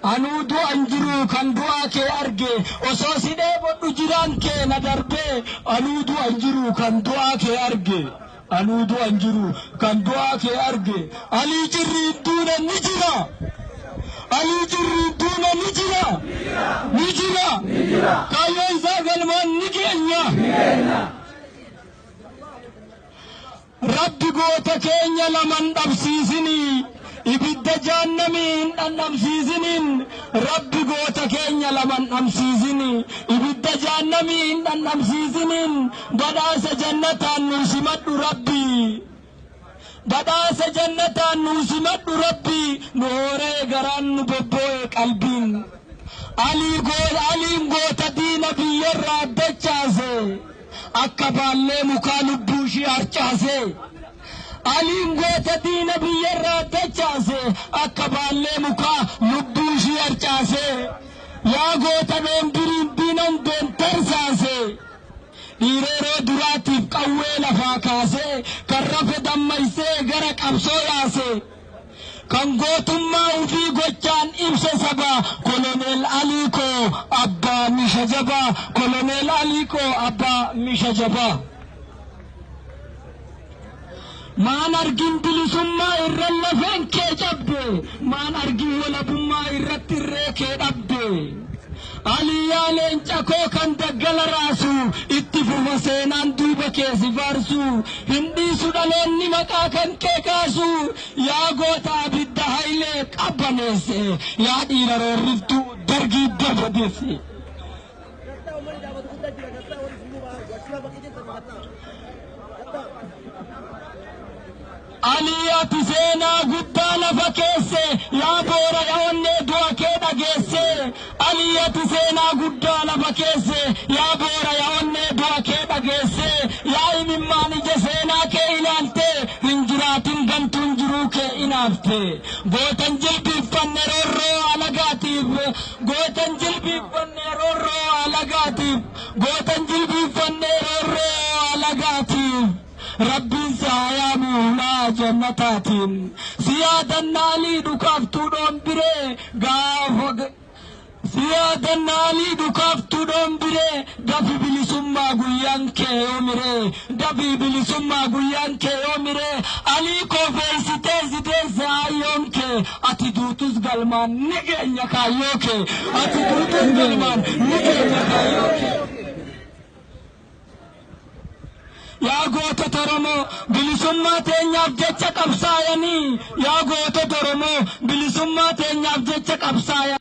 anuudu anjiru kan du'aa kee arge osoo sidee bodhu jiraan kee na darbe anuudu anjiru kan du'aa kee arge anuudu anjiru kan du'aa kee arge alii jirri duuna ni jira alii jirri duuna ni jira kaayoo isaa galmaan ni keenya rabbi goota keenya laman dhabsiisini ibidda jahannamiin dhandhamsiisinin rabbi goota keenya laman dhabsiisini ibidda jahannamiin dhandhamsiisinin badhaasa jannataan nu simadhu rabbi badhaasa jannataan nu simadhu rabbi nu horee garaan nu bobboo'e qalbiin aliin goota diina biyyarraa dachaase akka baallee mukaa lubbuu ishii harcaase aliin goota diina biyyarraa dachaase akka baallee mukaa lubbuu ishii harcaase yaa goota dhombiriin diinan doontarsaase dhiireroo duraatiif qawwee lafaa kaase kan rafe dammaysee gara qabsoo yaase kan gootummaa ufii gochaan ibsa sabaa koloneel Alikoo abbaa misha jabaa koloneel Alikoo abbaa misha jabaa maan argin bilisummaa irra lafeen kee cabde maan argin walabummaa irratti irree kee dhabde aliyaa leenca koo kan daggala raasu itti fufa seenaan duuba kee si faarsu hin dhiisu dhaloonni maqaa kan kee kaasu yaa goota abidda Hayilee qabbaneesse yaa dhiira roorriftuu dargii dabadeesse aliyati seenaa guddaa lafa keesse yaa boora yaa onnee du'a kee dhageesse aliyati seenaa guddaa lafa keesse yaa boora yaa onnee du'a kee dhageesse yaa imimmaan ija seenaa kee ilaalte hin jiraatin gantuun jiruu kee inaafte gootan jilbiiffanne roorroo alagaatiif gootan jilbiiffanne roorroo alagaatiif gootan jilbiiffanne roorroo alagaatiif rabbiin saayamu laa jannataatiin siyaadannaalii dhukaaftuu dhombiree gaafa siyaadannaalii dhukaaftuu dhombiree dafi bilisummaa guyyaan kee yoomiree dafi bilisummaa guyyaan kee yoomiree Alikoo feessitee sideesse hayyoon kee ati duutus galmaan ni geenya kaayyoo kee ati duutus galmaan ni geenya kaayyoo kee yaa gootota Oromoo bilisummaa teenyaaf jecha qabsaa'anii yaa gootota Oromoo bilisummaa teenyaaf jecha qabsaa'anii